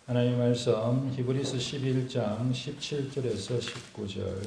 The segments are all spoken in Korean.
하나님의 말씀 히브리서 11장 17절에서 19절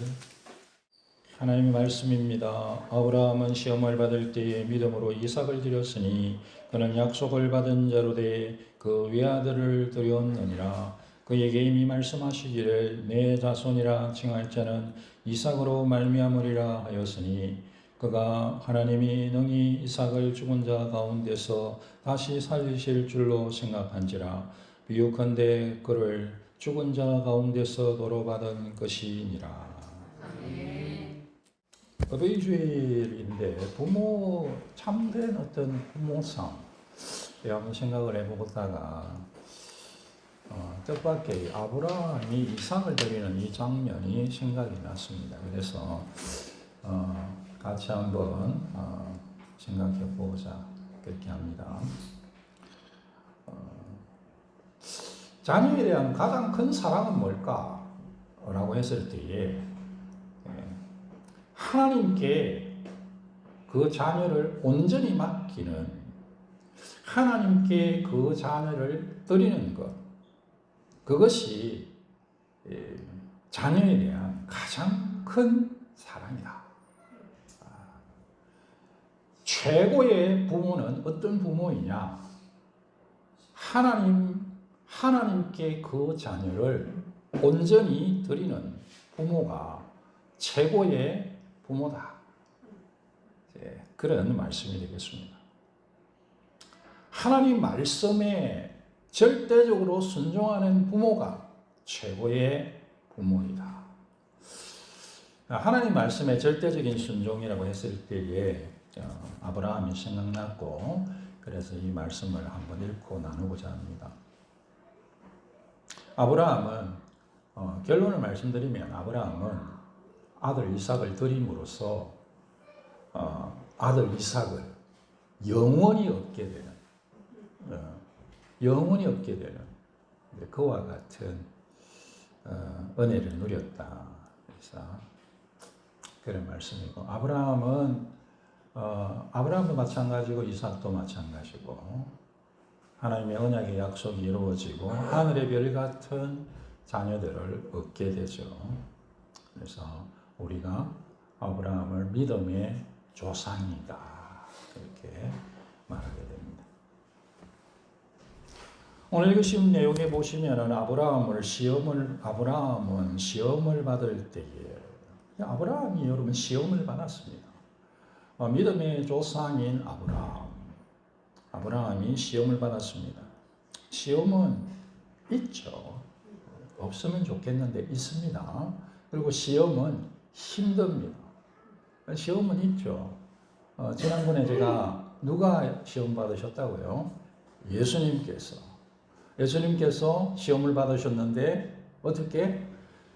하나님의 말씀입니다. 아브라함은 시험을 받을 때에 믿음으로 이삭을 드렸으니 그는 약속을 받은 자로 돼 그 외아들을 드렸느니라. 그에게 이미 말씀하시기를 내 자손이라 칭할 자는 이삭으로 말미암으리라 하였으니 그가 하나님이 능히 이삭을 죽은 자 가운데서 다시 살리실 줄로 생각한지라. 비유컨대 그를 죽은 자 가운데서 도로받은 것이니라. 어버이주일인데 부모 참된 어떤 부모상 한번 생각을 해보다가 뜻밖의 아브라함이 이삭을 드리는 이 장면이 생각이 났습니다. 그래서 같이 한번 생각해 보자 그렇게 합니다. 자녀에 대한 가장 큰 사랑은 뭘까? 라고 했을 때에 하나님께 그 자녀를 온전히 맡기는, 하나님께 그 자녀를 드리는 것, 그것이 자녀에 대한 가장 큰 사랑이다. 최고의 부모는 어떤 부모이냐? 하나님께 그 자녀를 온전히 드리는 부모가 최고의 부모다. 그런 말씀이 되겠습니다. 하나님 말씀에 절대적으로 순종하는 부모가 최고의 부모이다. 하나님 말씀에 절대적인 순종이라고 했을 때에 아브라함이 생각났고, 그래서 이 말씀을 한번 읽고 나누고자 합니다. 아브라함은 결론을 말씀드리면 아브라함은 아들 이삭을 드림으로써 아들 이삭을 영원히 얻게 되는 그와 같은 은혜를 누렸다. 그래서 그런 말씀이고, 아브라함도 마찬가지고 이삭도 마찬가지고 하나님의 언약의 약속이 이루어지고 하늘의 별 같은 자녀들을 얻게 되죠. 그래서 우리가 아브라함을 믿음의 조상이다 이렇게 말하게 됩니다. 오늘 읽으신 내용에 보시면은 아브라함은 시험을 받을 때에 아브라함이 여러분 시험을 받았습니다. 믿음의 조상인 아브라함이 시험을 받았습니다. 시험은 있죠. 없으면 좋겠는데 있습니다. 그리고 시험은 힘듭니다. 시험은 있죠. 지난번에 제가 누가 시험 받으셨다고요? 예수님께서 시험을 받으셨는데 어떻게?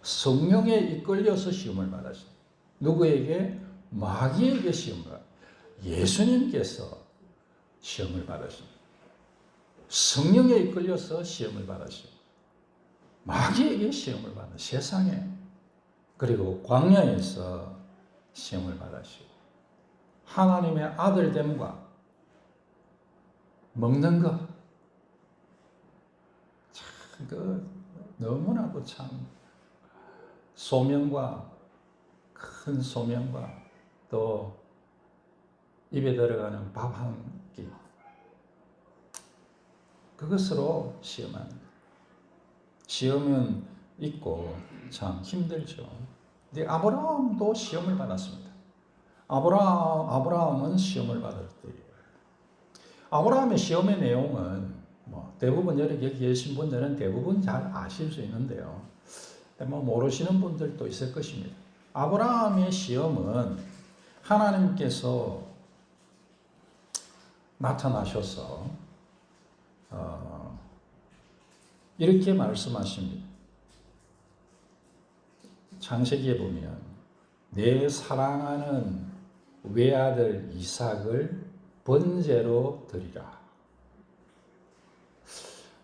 성령에 이끌려서 시험을 받으셨어요. 누구에게? 마귀에게 시험을 받으셨어요. 예수님께서 시험을 받으셨어요. 성령에 이끌려서 시험을 받으셨어요. 마귀에게 시험을 받으셨어요. 세상에. 그리고 광야에서 시험을 받으시고 하나님의 아들됨과 먹는 것, 참 너무나도 참 큰 소명과 또 입에 들어가는 밥 한 끼, 그것으로 시험합니다. 시험은 있고 참 힘들죠. 근데 아브라함도 시험을 받았습니다. 아브라함은 시험을 받을 때 아브라함의 시험의 내용은 대부분 여기 계신 분들은 대부분 잘 아실 수 있는데요. 모르시는 분들도 있을 것입니다. 아브라함의 시험은 하나님께서 나타나셔서 이렇게 말씀하십니다. 창세기에 보면 내 사랑하는 외아들 이삭을 번제로 드리라.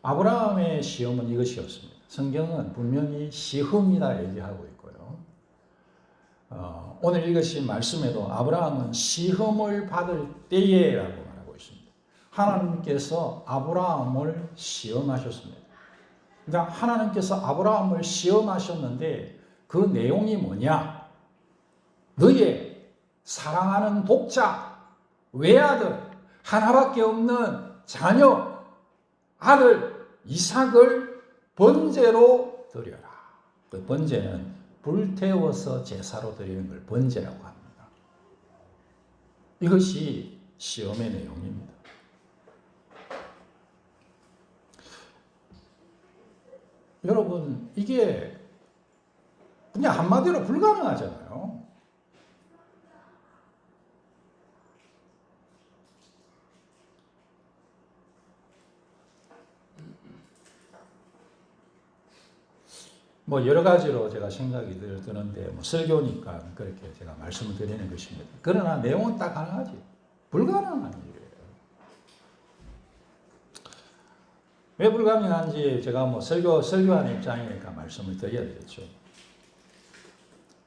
아브라함의 시험은 이것이었습니다. 성경은 분명히 시험이다 얘기하고 있고요. 오늘 읽으신 말씀에도 아브라함은 시험을 받을 때에라고 말하고 있습니다. 하나님께서 아브라함을 시험하셨습니다. 그러니까 하나님께서 아브라함을 시험하셨는데 그 내용이 뭐냐? 너의 사랑하는 독자, 외아들, 하나밖에 없는 자녀, 아들 이삭을 번제로 드려라. 그 번제는 불태워서 제사로 드리는 걸 번제라고 합니다. 이것이 시험의 내용입니다. 여러분, 이게 그냥 한마디로 불가능하잖아요. 뭐 여러 가지로 제가 생각이 드는데 뭐 설교니까 그렇게 제가 말씀을 드리는 것입니다. 그러나 내용은 딱 가능하지. 불가능한 일이에요. 왜 불가능한지 제가 뭐 설교하는 입장이니까 말씀을 드려야 되겠죠.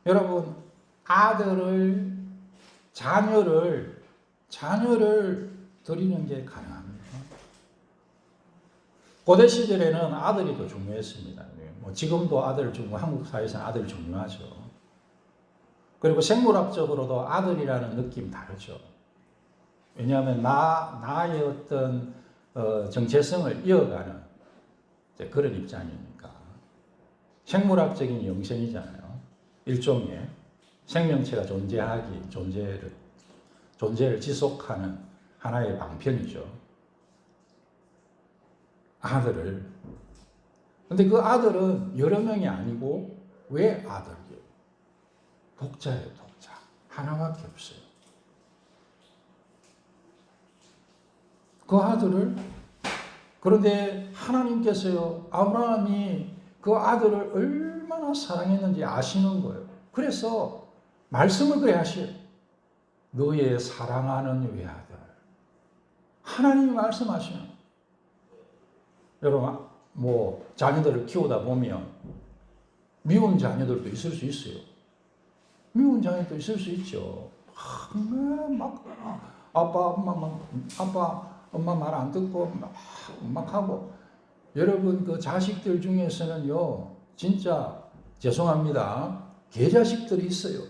여러분, 아들을, 자녀를 드리는 게 가능합니다. 고대 시절에는 아들이 더 중요했습니다. 뭐 지금도 한국 사회에서는 아들이 중요하죠. 그리고 생물학적으로도 아들이라는 느낌 다르죠. 왜냐하면 나의 어떤 정체성을 이어가는 그런 입장이니까. 생물학적인 영생이잖아요. 일종의 생명체가 존재를 지속하는 하나의 방편이죠. 아들을. 근데 그 아들은 여러 명이 아니고 왜 아들이에요? 독자예요, 독자. 하나밖에 없어요. 그 아들을, 그런데 하나님께서요, 아브라함이 그 아들을 얼마나 사랑했는지 아시는 거예요. 그래서 말씀을 그래 하셔요. 너의 사랑하는 외아들. 하나님이 말씀하시는. 여러분, 뭐 자녀들을 키우다 보면 미운 자녀들도 있을 수 있어요. 미운 자녀도 있을 수 있죠. 막 아빠 엄마 말 안 듣고 막 하고. 여러분, 그 자식들 중에서는요, 진짜 죄송합니다, 개자식들이 있어요.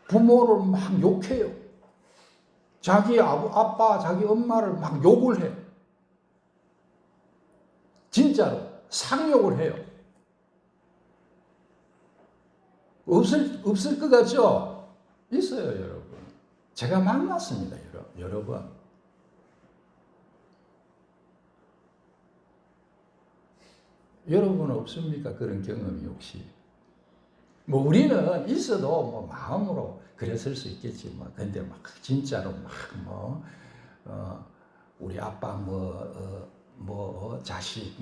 부모를 막 욕해요. 자기 아빠, 자기 엄마를 막 욕을 해. 진짜로 상욕을 해요. 없을 것 같죠? 있어요, 여러분. 제가 만났습니다, 여러분. 여러분은 없습니까? 그런 경험이 혹시? 뭐 우리는 있어도 뭐 마음으로 그랬을 수 있겠지. 뭐 근데 막 진짜로 우리 아빠 자식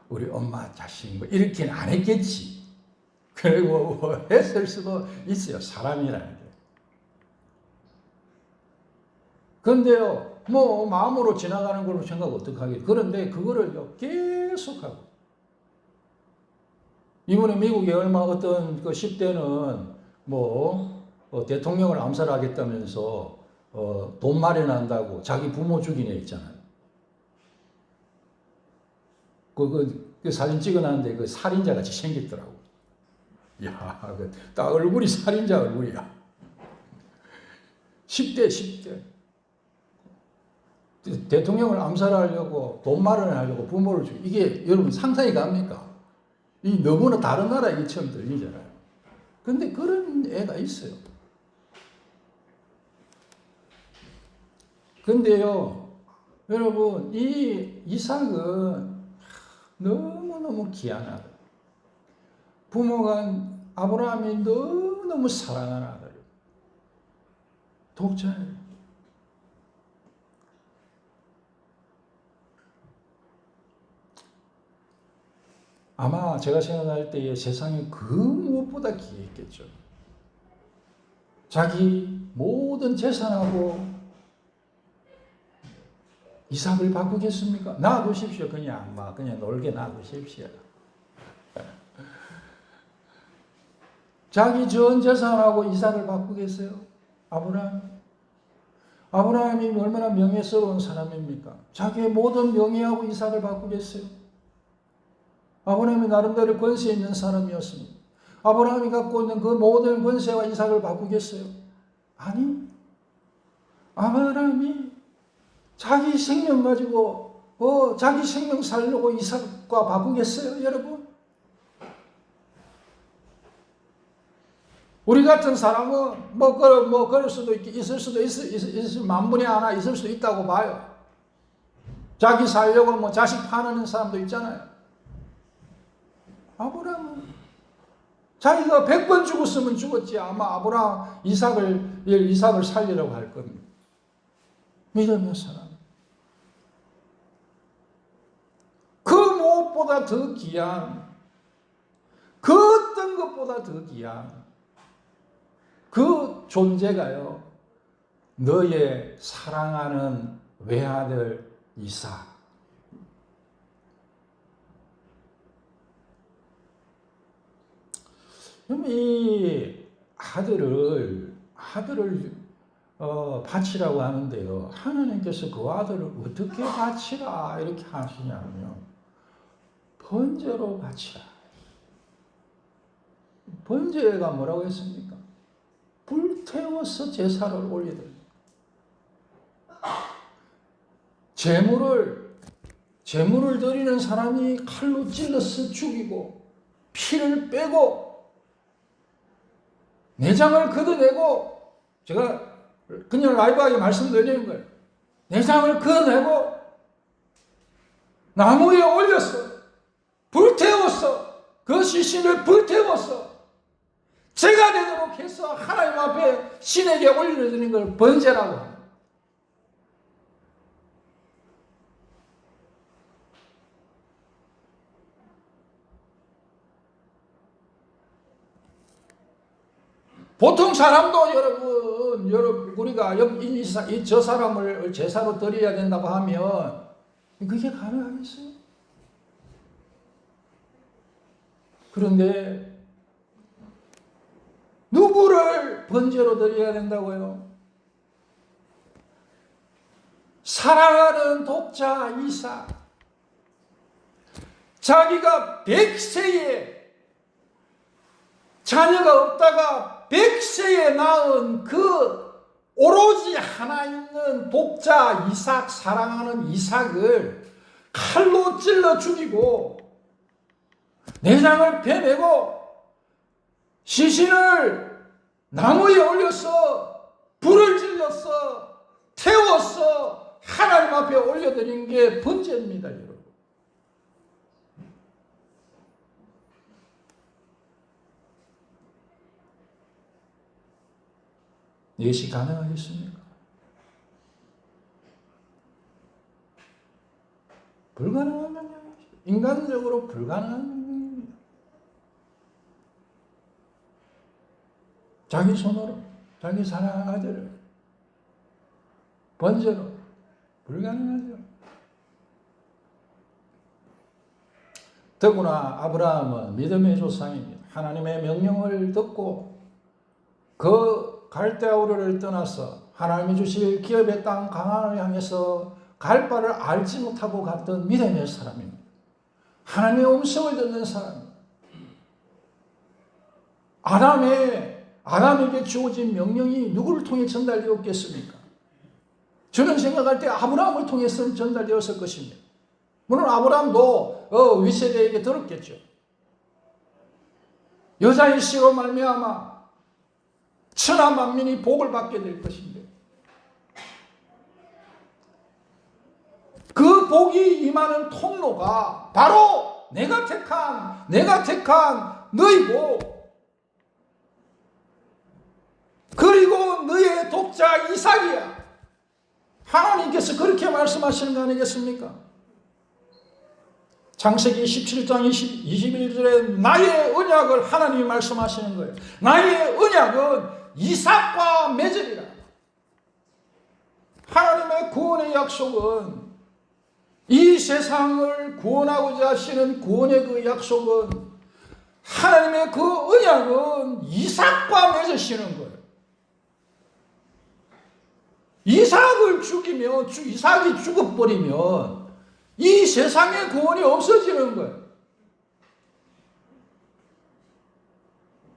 우리 엄마 자식 이렇게는 안 했겠지. 그리고 뭐 했을 수도 있어요. 사람이라는 게. 근데요, 뭐 마음으로 지나가는 걸로 생각 어떡하겠어요. 그런데 그거를 계속하고. 이번에 미국에 어떤 그 10대는 대통령을 암살하겠다면서 돈 마련한다고 자기 부모 죽인 애 있잖아요. 그 사진 찍어놨는데 그 살인자 같이 생겼더라고. 야, 딱 얼굴이 살인자 얼굴이야. 10대. 대통령을 암살하려고 돈 마련하려고 부모를 죽인, 이게 여러분 상상이 갑니까? 이 너무나 다른 나라 일처럼 들리잖아요. 근데 그런 애가 있어요. 근데요, 여러분, 이 이삭은 너무너무 귀한 아들. 부모가 아브라함이 너무너무 사랑하는 아들이에요. 독자예요. 아마 제가 생각할 때에 세상에 그 무엇보다 귀했겠죠. 자기 모든 재산하고 이삭을 바꾸겠습니까? 놔두십시오. 그냥 놀게 놔두십시오. 자기 전 재산하고 이삭을 바꾸겠어요? 아브라함? 아브라함이 얼마나 명예스러운 사람입니까? 자기의 모든 명예하고 이삭을 바꾸겠어요? 아브라함이 나름대로 권세 있는 사람이었습니다. 아브라함이 갖고 있는 그 모든 권세와 이삭을 바꾸겠어요? 아니, 아브라함이 자기 생명 가지고 자기 생명 살려고 이삭과 바꾸겠어요, 여러분? 우리 같은 사람은 그럴 수도 있을 수도 있을 만분의 하나 있을 수 있다고 봐요. 자기 살려고 자식 파는 사람도 있잖아요. 아브라함은 자기가 100번 죽었으면 죽었지 아마 아브라함 이삭을 살리려고 할 겁니다. 믿음의 사람. 그 무엇보다 더 귀한, 그 어떤 것보다 더 귀한 그 존재가요, 너의 사랑하는 외아들 이삭. 그럼 이 아들을 바치라고 하는데요, 하나님께서 그 아들을 어떻게 바치라 이렇게 하시냐면 번제로 바치라. 번제가 뭐라고 했습니까? 불태워서 제사를 올리더니 제물을 드리는 사람이 칼로 찔러서 죽이고 피를 빼고 내장을 걷어내고, 제가 그냥 라이브하게 말씀드리는 거예요. 내장을 걷어내고 나무에 올렸어. 불태웠어. 그 시신을 불태웠어. 제가 되도록 해서 하나님 앞에 신에게 올려드리는 걸 번제라고 합니다. 보통 사람도 여러분 우리가 저 사람을 제사로 드려야 된다고 하면 그게 가능하겠어요? 그런데 누구를 번제로 드려야 된다고요? 사랑하는 독자 이삭. 자기가 100세에 자녀가 없다가 100세에 낳은 그 오로지 하나 있는 독자 이삭, 사랑하는 이삭을 칼로 찔러 죽이고 내장을 베내고 시신을 나무에 올려서 불을 질러서 태워서 하나님 앞에 올려드린 게 번제입니다, 여러분. 이것이 가능하겠습니까? 불가능한 명령이죠. 인간적으로 불가능한 명령입니다. 자기 손으로 자기 사랑하는 아들을 번제로 불가능하죠. 더구나 아브라함은 믿음의 조상입니다. 하나님의 명령을 듣고 그 갈대아우르를 떠나서 하나님이 주실 기업의 땅 가나안을 향해서 갈 바를 알지 못하고 갔던 믿음의 사람입니다. 하나님의 음성을 듣는 사람입니다. 아담에게 주어진 명령이 누구를 통해 전달되었겠습니까? 저는 생각할 때 아브라함을 통해서 전달되었을 것입니다. 물론 아브라함도 윗세대에게 들었겠죠. 여자의 씨로 말미암아 천하 만민이 복을 받게 될 것인데, 그 복이 임하는 통로가 바로 내가 택한 너희고, 그리고 너의 독자 이삭이야. 하나님께서 그렇게 말씀하시는 거 아니겠습니까? 창세기 17장 21절에 나의 언약을 하나님이 말씀하시는 거예요. 나의 언약은 이삭과 맺으리라. 하나님의 구원의 약속은, 이 세상을 구원하고자 하시는 구원의 그 약속은, 하나님의 그 언약은 이삭과 맺으시는 거예요. 이삭을 죽이면, 이삭이 죽어버리면 이 세상의 구원이 없어지는 거예요.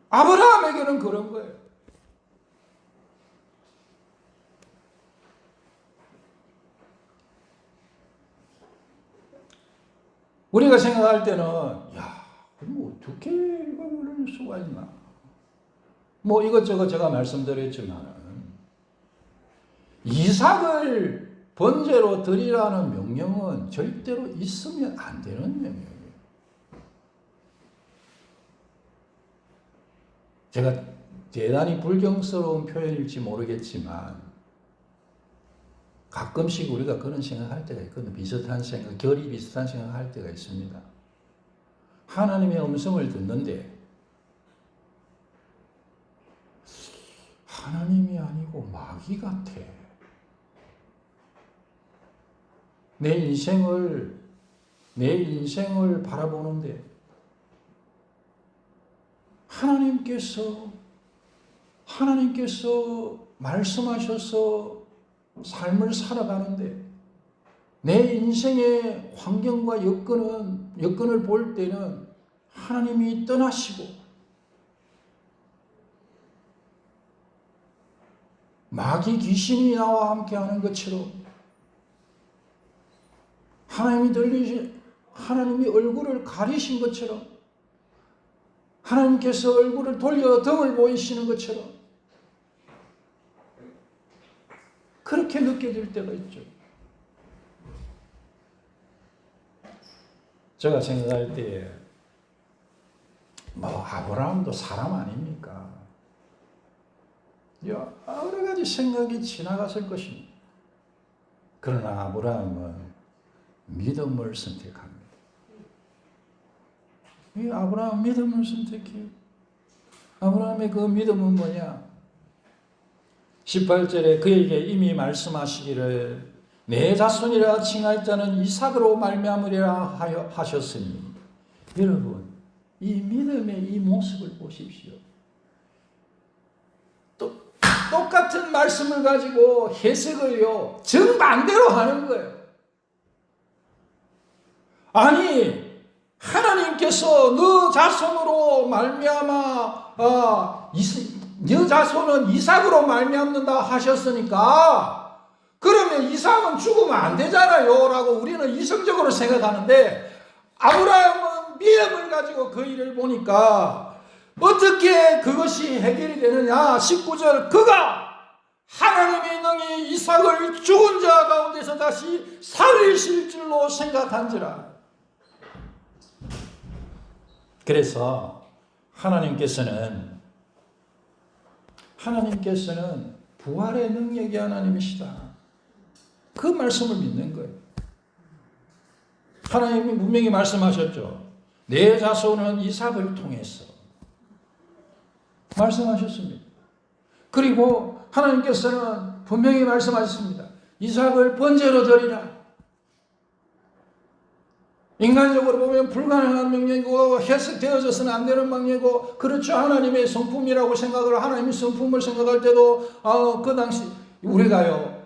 아브라함에게는 그런 거예요. 우리가 생각할 때는, 야, 뭐 어떻게 이럴 수가 있나. 뭐 이것저것 제가 말씀드렸지만, 이삭을 번제로 드리라는 명령은 절대로 있으면 안 되는 명령이에요. 제가 대단히 불경스러운 표현일지 모르겠지만 가끔씩 우리가 그런 생각할 때가 있거든요. 비슷한 생각, 결이 비슷한 생각할 때가 있습니다. 하나님의 음성을 듣는데 하나님이 아니고 마귀 같아. 내 인생을 바라보는데 하나님께서 말씀하셔서 삶을 살아가는데 내 인생의 환경과 여건을 볼 때는 하나님이 떠나시고 마귀 귀신이 나와 함께하는 것처럼 하나님이 얼굴을 가리신 것처럼 하나님께서 얼굴을 돌려 등을 보이시는 것처럼 그렇게 느껴질 때가 있죠. 제가 생각할 때 아브라함도 사람 아닙니까? 여러 가지 생각이 지나갔을 것입니다. 그러나 아브라함은 믿음을 선택합니다. 이 아브라함 믿음을 선택해요. 아브라함의 그 믿음은 뭐냐? 18절에 그에게 이미 말씀하시기를 내 자손이라 칭할 자는 이삭으로 말미암으리라 하셨으니, 여러분 이 믿음의 이 모습을 보십시오. 똑같은 말씀을 가지고 해석을요 정반대로 하는 거예요. 아니 하나님께서 너 자손으로 말미암아 너 자손은 이삭으로 말미암는다 하셨으니까 그러면 이삭은 죽으면 안 되잖아요 라고 우리는 이성적으로 생각하는데 아브라함은 믿음을 가지고 그 일을 보니까 어떻게 그것이 해결이 되느냐. 19절 그가 하나님이 능히 이삭을 죽은 자 가운데서 다시 살리실 줄로 생각한지라. 그래서 하나님께서는 부활의 능력이 하나님이시다. 그 말씀을 믿는 거예요. 하나님이 분명히 말씀하셨죠. 내 자손은 이삭을 통해서 말씀하셨습니다. 그리고 하나님께서는 분명히 말씀하셨습니다. 이삭을 번제로 드리라. 인간적으로 보면 불가능한 명령이고 해석되어져서는 안 되는 명령이고 그렇죠. 하나님의 성품이라고 하나님의 성품을 생각할 때도 그 당시 우리가요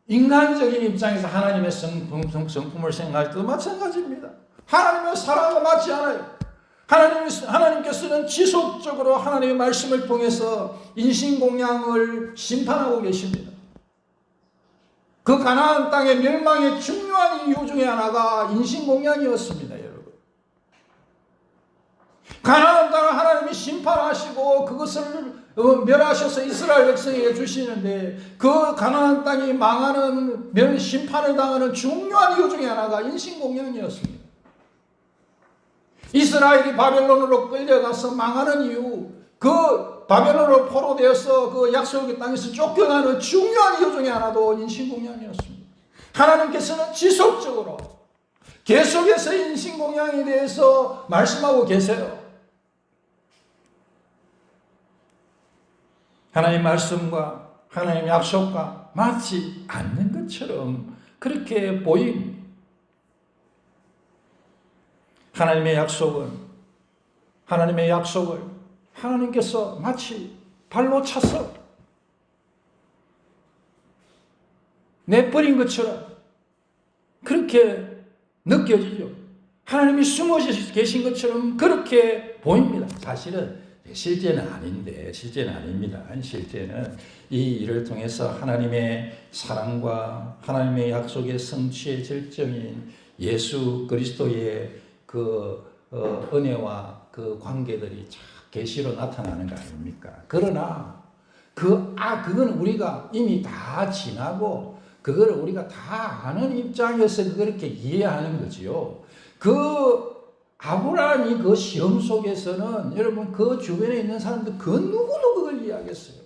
인간적인 입장에서 하나님의 성품을 생각할 때도 마찬가지입니다. 하나님의 사랑과 맞지 않아요. 하나님께서는 지속적으로 하나님의 말씀을 통해서 인신공양을 심판하고 계십니다. 그 가나안 땅의 멸망의 중요한 이유 중에 하나가 인신공양이었습니다, 여러분. 가나안 땅을 하나님이 심판하시고 그것을 멸하셔서 이스라엘 백성에게 주시는데 그 가나안 땅이 망하는 심판을 당하는 중요한 이유 중에 하나가 인신공양이었습니다. 이스라엘이 바벨론으로 끌려가서 망하는 이유, 그 바벨론으로 포로되어서 그 약속의 땅에서 쫓겨나는 중요한 이유 중에 하나도 인신공양이었습니다. 하나님께서는 지속적으로 계속해서 인신공양에 대해서 말씀하고 계세요. 하나님 말씀과 하나님 약속과 맞지 않는 것처럼 그렇게 보입니다. 하나님의 약속을 하나님께서 마치 발로 차서 내버린 것처럼 그렇게 느껴지죠. 하나님이 숨어 계신 것처럼 그렇게 보입니다. 사실은 실제는 아닌데, 실제는 아닙니다. 실제는 이 일을 통해서 하나님의 사랑과 하나님의 약속의 성취의 절정인 예수 그리스도의 그 은혜와 그 관계들이 계시로 나타나는 거 아닙니까? 그러나 그건 우리가 이미 다 지나고 그걸 우리가 다 아는 입장에서 그렇게 이해하는 거지요. 아브라함이 그 시험 속에서는 여러분 그 주변에 있는 사람들 그 누구도 그걸 이해하겠어요.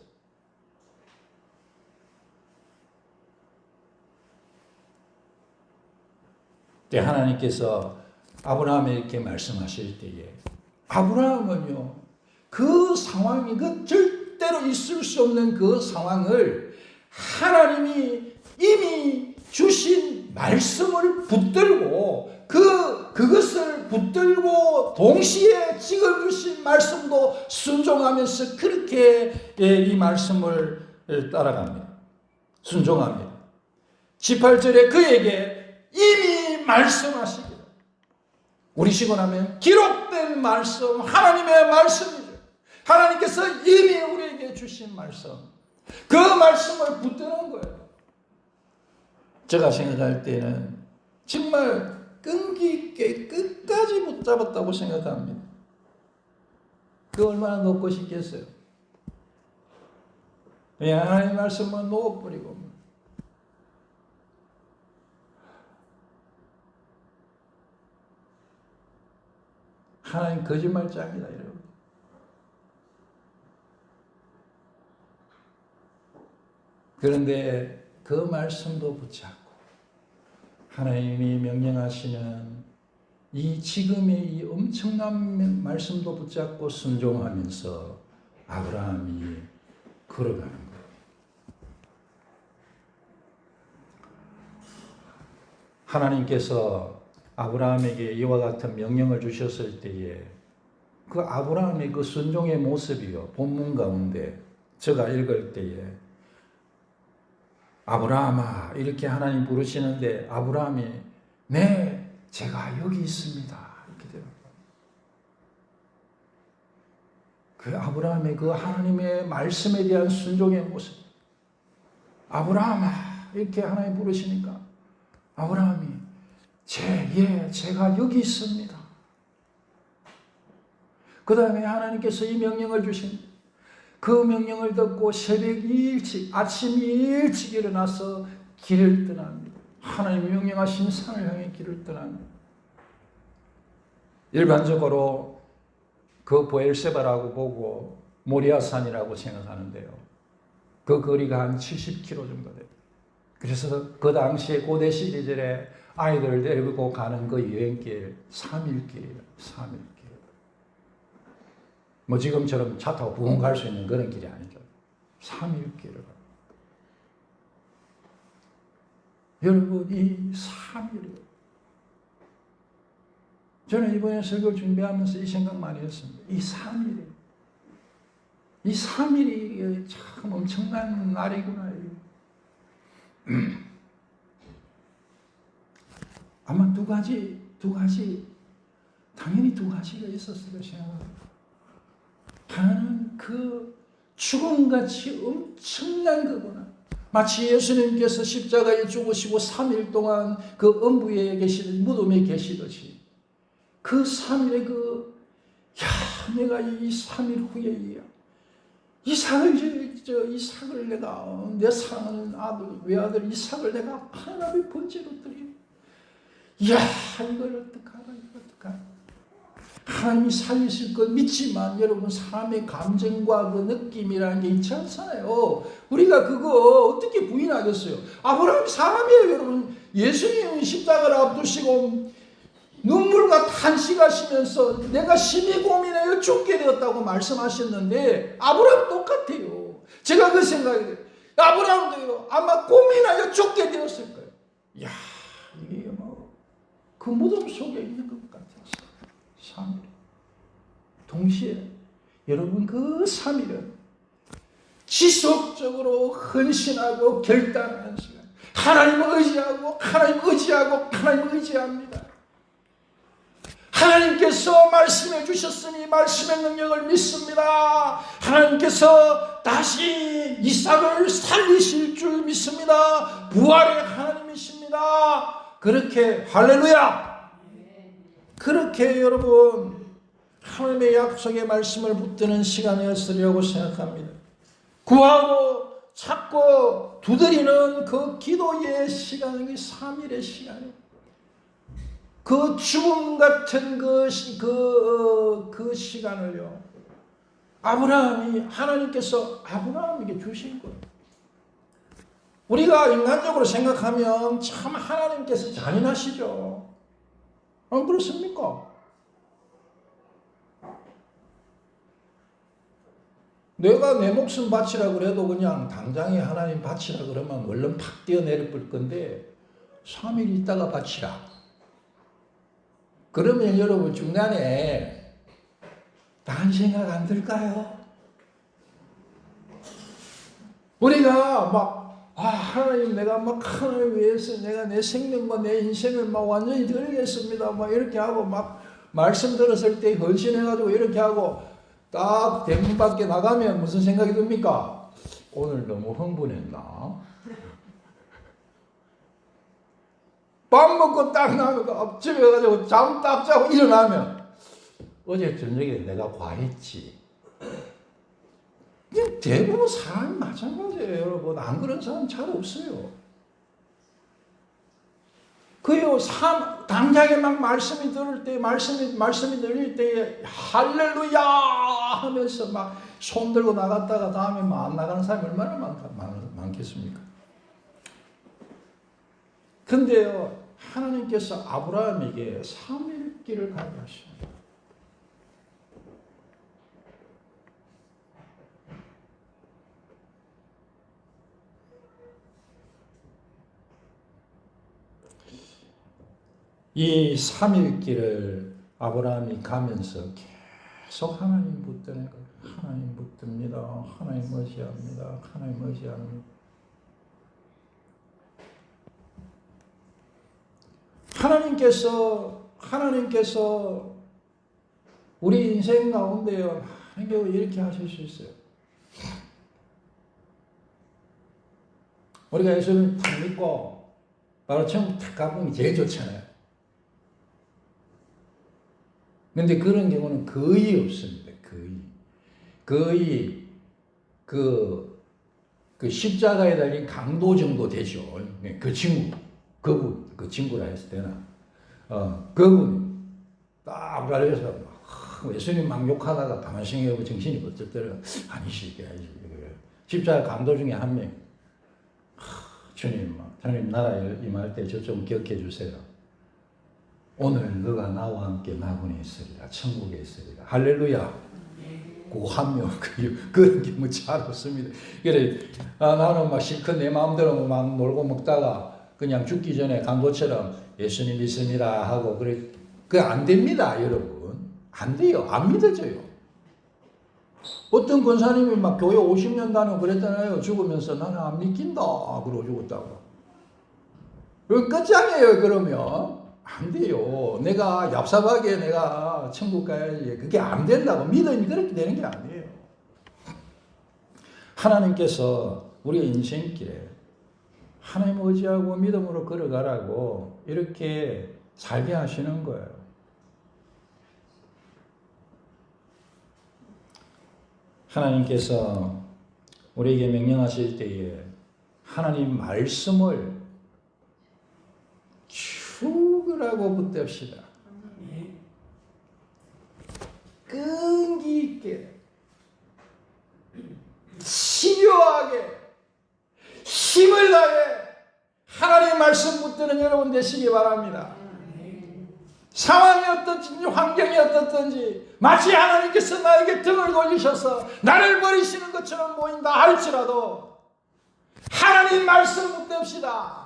하나님께서 아브라함에게 말씀하실 때에 아브라함은요 그 상황이 그 절대로 있을 수 없는 그 상황을 하나님이 이미 주신 말씀을 붙들고 그것을 붙들고 동시에 지금 주신 말씀도 순종하면서 그렇게 이 말씀을 따라갑니다. 순종합니다. 18절에 그에게 이미 말씀하시기를 우리시고 나면 기록된 말씀 하나님의 말씀이죠. 하나님께서 이미 우리에게 주신 말씀 그 말씀을 붙드는 거예요. 제가 생각할 때는 정말 끈기 있게 끝까지 붙잡았다고 생각합니다. 그 얼마나 놓고 싶겠어요. 하나님의 말씀은 놓아버리고 하나님 거짓말장이다 이러고 그런데 그 말씀도 붙잡고 하나님이 명령하시는 이 지금의 이 엄청난 말씀도 붙잡고 순종하면서 아브라함이 걸어가는 거예요. 하나님께서 아브라함에게 이와 같은 명령을 주셨을 때에 그 아브라함의 그 순종의 모습이요 본문 가운데 제가 읽을 때에 아브라함아 이렇게 하나님 부르시는데 아브라함이 네 제가 여기 있습니다 이렇게 돼요. 그 아브라함의 그 하나님의 말씀에 대한 순종의 모습 아브라함아 이렇게 하나님 부르시니까 아브라함이 제가 여기 있습니다. 그 다음에 하나님께서 이 명령을 주신 그 명령을 듣고 새벽 일찍 아침 일찍 일어나서 길을 떠납니다. 하나님이 명령하신 산을 향해 길을 떠납니다. 일반적으로 그 보엘세바라고 보고 모리아산이라고 생각하는데요. 그 거리가 한 70km 정도 돼요. 그래서 그 당시에 고대 시대절에 아이들을 데리고 가는 그 여행길 3일길이에요. 3일길. 뭐 지금처럼 차 타고 부흥 갈 수 있는 그런 길이 아니죠. 3일길을 가요. 여러분 이 3일이에요. 저는 이번에 설교를 준비하면서 이 생각 많이 했습니다. 이 3일이에요. 이 3일이 참 엄청난 날이구나. 아마 두 가지 당연히 두 가지가 있었을 생각합니다. 하나는 그 죽음같이 엄청난 거구나. 마치 예수님께서 십자가에 죽으시고 3일 동안 그 음부에 무덤에 계시듯이 그 3일에 내가 이 3일 후에 이 삭을 내가 내 사랑하는 아들 외아들 이 삭을 내가 하나님의 번제로 드리. 이걸 어떡하라. 하나님이 살리실 것 믿지만 여러분 사람의 감정과 그 느낌이라는 게 있지 않잖아요. 우리가 그거 어떻게 부인하겠어요. 아브라함이 사람이에요. 여러분 예수님은 십자가를 앞두시고 눈물과 탄식하시면서 내가 심히 고민하여 죽게 되었다고 말씀하셨는데 아브라함 똑같아요. 제가 그 생각이 아브라함도요 아마 고민하여 죽게 되었을 거예요. 이게 그 무덤 속에 있는 것 같아서 3일. 동시에 여러분 그 3일은 지속적으로 헌신하고 결단하는 시간. 하나님을 의지하고 하나님을 의지합니다. 하나님께서 말씀해 주셨으니 말씀의 능력을 믿습니다. 하나님께서 다시 이삭을 살리실 줄 믿습니다. 부활의 하나님이십니다. 그렇게 할렐루야! 그렇게 여러분 하나님의 약속의 말씀을 붙드는 시간이었으리라고 생각합니다. 구하고 찾고 두드리는 그 기도의 시간이 3일의 시간이에요. 그 죽음 같은 그 시간을요, 하나님께서 아브라함에게 주신 거예요. 우리가 인간적으로 생각하면 참 하나님께서 잔인하시죠. 안 그렇습니까? 내가 내 목숨 바치라 그래도 그냥 당장에 하나님 바치라 그러면 얼른 팍 뛰어내릴 건데 3일 있다가 바치라. 그러면 여러분 중간에 딴 생각 안 들까요? 우리가 하나님 내가 하나님 위해서 내가 내 생명과 내 인생을 완전히 드리겠습니다. 이렇게 하고 말씀 들었을 때 헌신해가지고 이렇게 하고 딱 대문 밖에 나가면 무슨 생각이 듭니까? 오늘 너무 흥분했나? 밥 먹고 딱 나면 집에 가가지고 잠 딱 자고 일어나면 어제 저녁에 내가 과했지. 대부분 사람이 마찬가지예요, 여러분. 안 그런 사람 잘 없어요. 그요, 당장에 말씀이 들을 때, 말씀이 들릴 때, 할렐루야! 하면서 손 들고 나갔다가 다음에 안 나가는 사람이 얼마나 많겠습니까? 근데요, 하나님께서 아브라함에게 3일 길을 가게 하십니다. 이 3일 길을 아브라함이 가면서 계속 하나님 붙드는 거예요. 하나님 붙듭니다. 하나님 의지합니다. 하나님 의지합니다. 하나님께서 우리 인생 가운데요, 이렇게 하실 수 있어요. 우리가 예수를 딱 믿고 바로 천국 딱 가보는 게 제일 좋잖아요. 근데 그런 경우는 거의 없습니다. 거의 그 십자가에 달린 강도 정도 되죠. 그 친구라 했을 때는 그분이 딱 가려서 예수님 막 욕하다가 가만히 생각해보면 정신이 번쩍 들어. 아니시게 십자가 강도 중에 한 명, 주님 나라에 임할 때 저 좀 기억해 주세요. 오늘 너가 나와 함께 나군에 있으리라. 천국에 있으리라. 할렐루야. 그 한 명, 그런 게 잘 없습니다. 그래, 나는 실컷 내 마음대로 놀고 먹다가 그냥 죽기 전에 강도처럼 예수님 믿습니다 하고, 그게 안 됩니다, 여러분. 안 돼요. 안 믿어져요. 어떤 권사님이 교회 50년 다니고 그랬잖아요. 죽으면서 나는 안 믿긴다. 그러고 죽었다고. 그건 끝장이에요, 그러면. 안 돼요. 내가 얍삽하게 내가 천국 가야지. 그게 안 된다고. 믿음이 그렇게 되는 게 아니에요. 하나님께서 우리의 인생길에 하나님 의지하고 믿음으로 걸어가라고 이렇게 살게 하시는 거예요. 하나님께서 우리에게 명령하실 때에 하나님 말씀을 죽으라고 붙듭시다. 끈기 있게, 집요하게, 힘을 다해 하나님 말씀 붙드는 여러분 되시기 바랍니다. 상황이 어떻든지 환경이 어떻든지 마치 하나님께서 나에게 등을 돌리셔서 나를 버리시는 것처럼 보인다 할지라도 하나님 말씀 붙듭시다.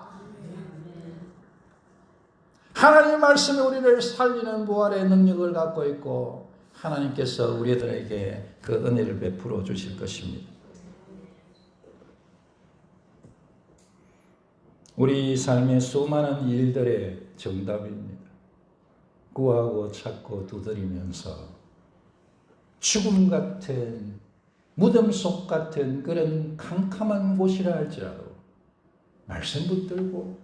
하나님 말씀이 우리를 살리는 부활의 능력을 갖고 있고 하나님께서 우리들에게 그 은혜를 베풀어 주실 것입니다. 우리 삶의 수많은 일들의 정답입니다. 구하고 찾고 두드리면서 죽음 같은 무덤 속 같은 그런 캄캄한 곳이라 할지라도 말씀 붙들고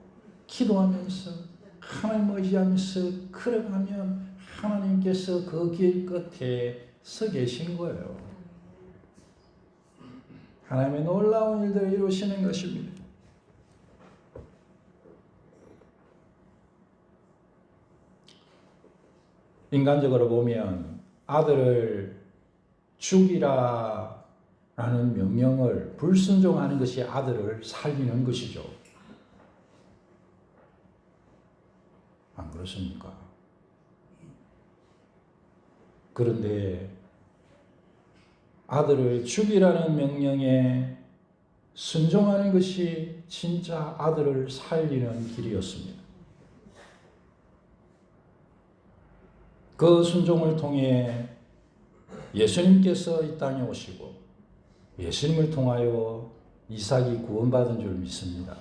기도하면서 하나님 의지하면서 걸어가면 하나님께서 그 길 끝에 서 계신 거예요. 하나님의 놀라운 일들을 이루시는 것입니다. 인간적으로 보면 아들을 죽이라 라는 명령을 불순종하는 것이 아들을 살리는 것이죠. 안 그렇습니까? 그런데 아들을 죽이라는 명령에 순종하는 것이 진짜 아들을 살리는 길이었습니다. 그 순종을 통해 예수님께서 이 땅에 오시고 예수님을 통하여 이삭이 구원받은 줄 믿습니다.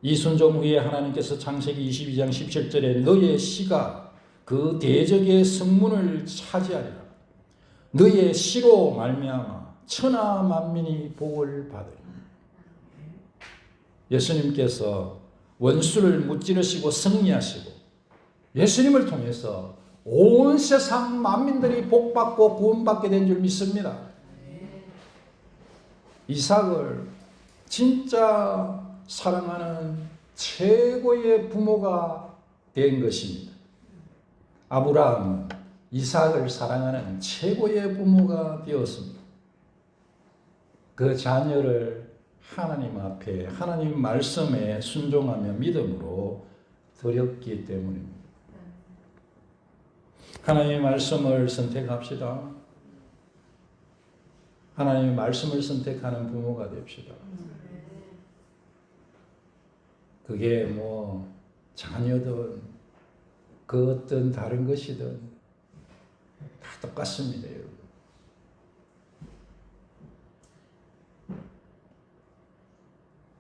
이 순종 후에 하나님께서 창세기 22장 17절에 너의 씨가 그 대적의 성문을 차지하리라. 너의 씨로 말미암아 천하 만민이 복을 받으리라. 예수님께서 원수를 무찌르시고 승리하시고 예수님을 통해서 온 세상 만민들이 복받고 구원받게 된 줄 믿습니다. 이삭을 진짜 사랑하는 최고의 부모가 된 것입니다. 아브라함은 이삭을 사랑하는 최고의 부모가 되었습니다. 그 자녀를 하나님 앞에 하나님 말씀에 순종하며 믿음으로 드렸기 때문입니다. 하나님의 말씀을 선택합시다. 하나님의 말씀을 선택하는 부모가 됩시다. 그게 뭐 자녀든 그 어떤 다른 것이든 다 똑같습니다, 여러분.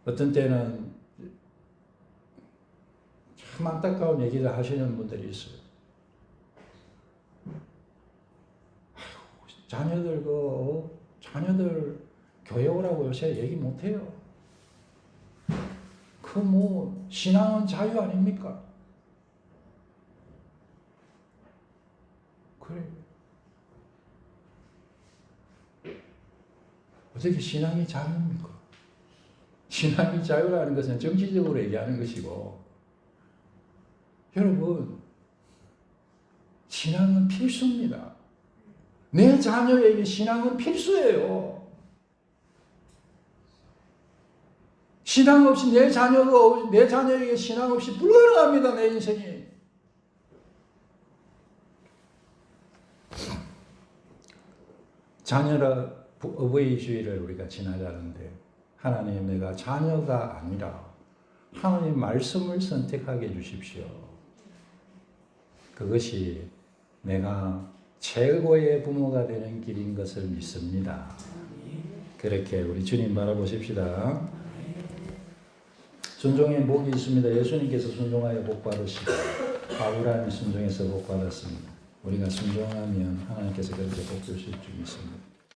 어떤 때는 참 안타까운 얘기를 하시는 분들이 있어요. 자녀들 교회 오라고 요새 얘기 못해요. 그 뭐 신앙은 자유 아닙니까? 그래. 어떻게 신앙이 자유입니까? 신앙이 자유라는 것은 정치적으로 얘기하는 것이고, 여러분, 신앙은 필수입니다. 내 자녀에게 신앙은 필수예요. 신앙 없이 내 자녀에게 신앙 없이 불가능합니다. 내 인생이. 자녀라 어버이주의를 우리가 지나자는데 하나님, 내가 자녀가 아니라 하나님 말씀을 선택하게 해주십시오. 그것이 내가 최고의 부모가 되는 길인 것을 믿습니다. 그렇게 우리 주님 바라보십시다. 순종의 복이 있습니다. 예수님께서 순종하여 복 받으시고 아브라함이 순종해서 복 받았습니다. 우리가 순종하면 하나님께서 그렇게 복 주실 줄 믿습니다.